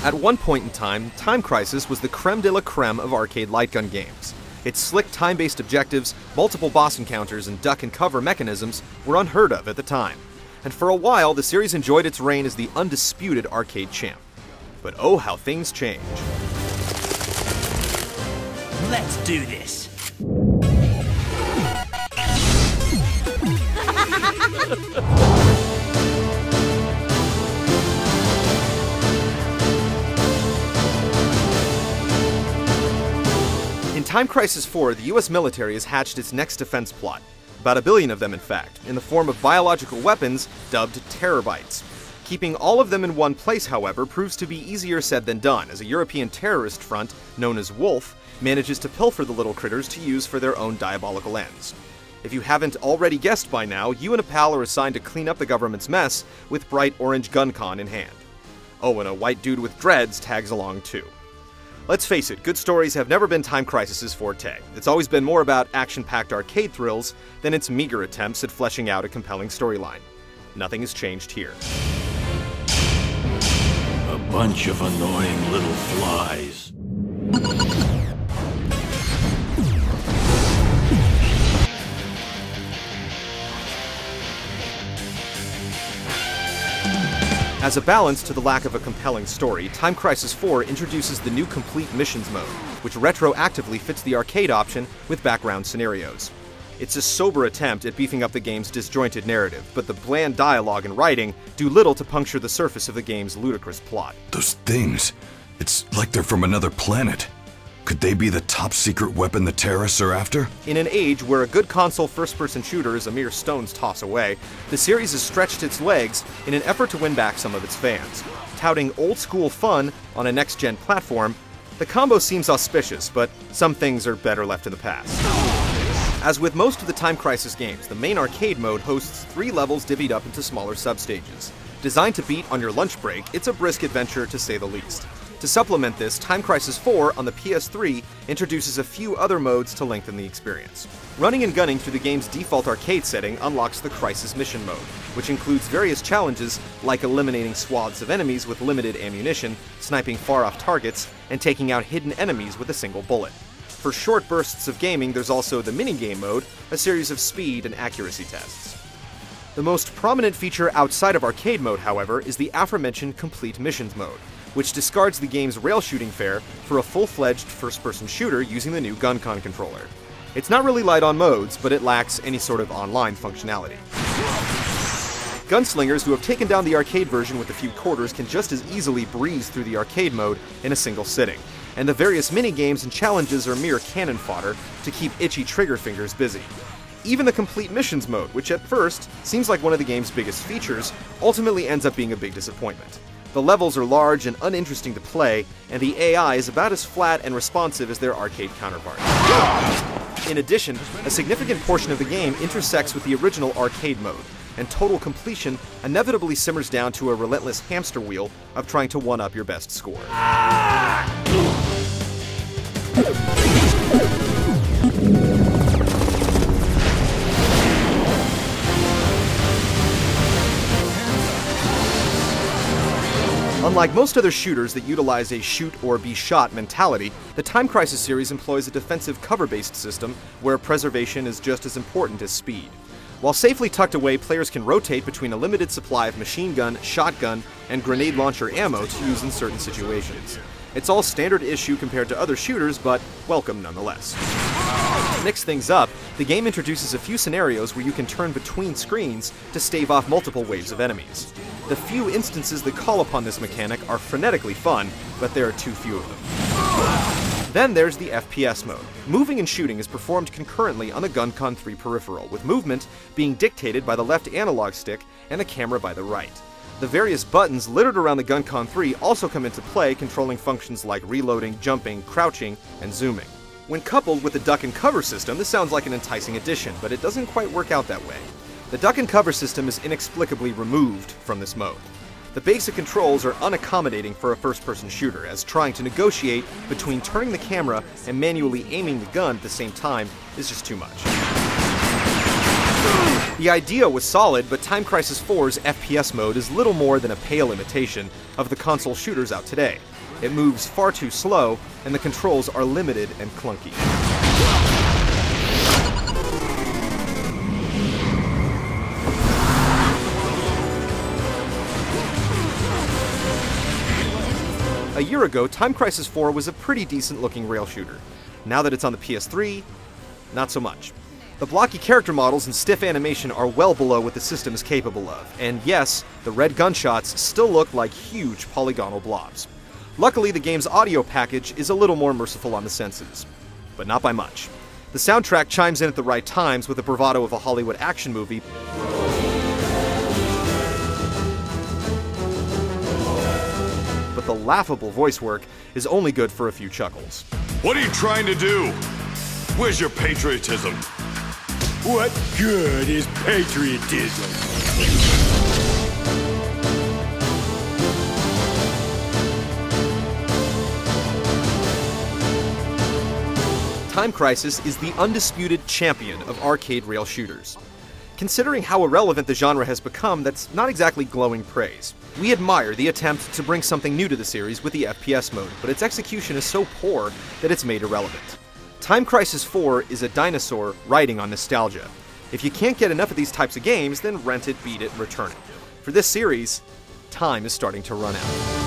At one point in time, Time Crisis was the creme de la creme of arcade light gun games. Its slick time-based objectives, multiple boss encounters, and duck and cover mechanisms were unheard of at the time. And for a while, the series enjoyed its reign as the undisputed arcade champ. But oh, how things change. Let's do this. In Time Crisis 4, the US military has hatched its next defense plot. About 1 billion of them, in fact, in the form of biological weapons dubbed Terabytes. Keeping all of them in one place, however, proves to be easier said than done, as a European terrorist front, known as Wolf, manages to pilfer the little critters to use for their own diabolical ends. If you haven't already guessed by now, you and a pal are assigned to clean up the government's mess with bright orange GunCon in hand. Oh, and a white dude with dreads tags along too. Let's face it, good stories have never been Time Crisis' forte. It's always been more about action-packed arcade thrills than its meager attempts at fleshing out a compelling storyline. Nothing has changed here. A bunch of annoying little flies. As a balance to the lack of a compelling story, Time Crisis 4 introduces the new Complete Missions mode, which retroactively fits the arcade option with background scenarios. It's a sober attempt at beefing up the game's disjointed narrative, but the bland dialogue and writing do little to puncture the surface of the game's ludicrous plot. Those things, it's like they're from another planet. Could they be the top-secret weapon the terrorists are after? In an age where a good console first-person shooter is a mere stone's toss away, the series has stretched its legs in an effort to win back some of its fans. Touting old-school fun on a next-gen platform, the combo seems auspicious, but some things are better left in the past. As with most of the Time Crisis games, the main arcade mode hosts 3 levels divvied up into smaller substages. Designed to beat on your lunch break, it's a brisk adventure to say the least. To supplement this, Time Crisis 4 on the PS3 introduces a few other modes to lengthen the experience. Running and gunning through the game's default arcade setting unlocks the Crisis Mission mode, which includes various challenges like eliminating swaths of enemies with limited ammunition, sniping far-off targets, and taking out hidden enemies with a single bullet. For short bursts of gaming, there's also the minigame mode, a series of speed and accuracy tests. The most prominent feature outside of arcade mode, however, is the aforementioned Complete Missions mode, which discards the game's rail shooting fare for a full-fledged first-person shooter using the new GunCon controller. It's not really light on modes, but it lacks any sort of online functionality. Gunslingers who have taken down the arcade version with a few quarters can just as easily breeze through the arcade mode in a single sitting, and the various mini-games and challenges are mere cannon fodder to keep itchy trigger fingers busy. Even the Complete Missions mode, which at first seems like one of the game's biggest features, ultimately ends up being a big disappointment. The levels are large and uninteresting to play, and the AI is about as flat and responsive as their arcade counterparts. In addition, a significant portion of the game intersects with the original arcade mode, and total completion inevitably simmers down to a relentless hamster wheel of trying to one-up your best score. Unlike most other shooters that utilize a shoot-or-be-shot mentality, the Time Crisis series employs a defensive cover-based system where preservation is just as important as speed. While safely tucked away, players can rotate between a limited supply of machine gun, shotgun, and grenade launcher ammo to use in certain situations. It's all standard issue compared to other shooters, but welcome nonetheless. To mix things up, the game introduces a few scenarios where you can turn between screens to stave off multiple waves of enemies. The few instances that call upon this mechanic are frenetically fun, but there are too few of them. Then there's the FPS mode. Moving and shooting is performed concurrently on the GunCon 3 peripheral, with movement being dictated by the left analog stick and the camera by the right. The various buttons littered around the GunCon 3 also come into play, controlling functions like reloading, jumping, crouching, and zooming. When coupled with the duck and cover system, this sounds like an enticing addition, but it doesn't quite work out that way. The duck and cover system is inexplicably removed from this mode. The basic controls are unaccommodating for a first-person shooter, as trying to negotiate between turning the camera and manually aiming the gun at the same time is just too much. The idea was solid, but Time Crisis 4's FPS mode is little more than a pale imitation of the console shooters out today. It moves far too slow, and the controls are limited and clunky. A year ago, Time Crisis 4 was a pretty decent-looking rail shooter. Now that it's on the PS3, not so much. The blocky character models and stiff animation are well below what the system is capable of, and yes, the red gunshots still look like huge polygonal blobs. Luckily, the game's audio package is a little more merciful on the senses, but not by much. The soundtrack chimes in at the right times with the bravado of a Hollywood action movie, but the laughable voice work is only good for a few chuckles. What are you trying to do? Where's your patriotism? What good is patriotism? Time Crisis is the undisputed champion of arcade rail shooters. Considering how irrelevant the genre has become, that's not exactly glowing praise. We admire the attempt to bring something new to the series with the FPS mode, but its execution is so poor that it's made irrelevant. Time Crisis 4 is a dinosaur riding on nostalgia. If you can't get enough of these types of games, then rent it, beat it, return it. For this series, time is starting to run out.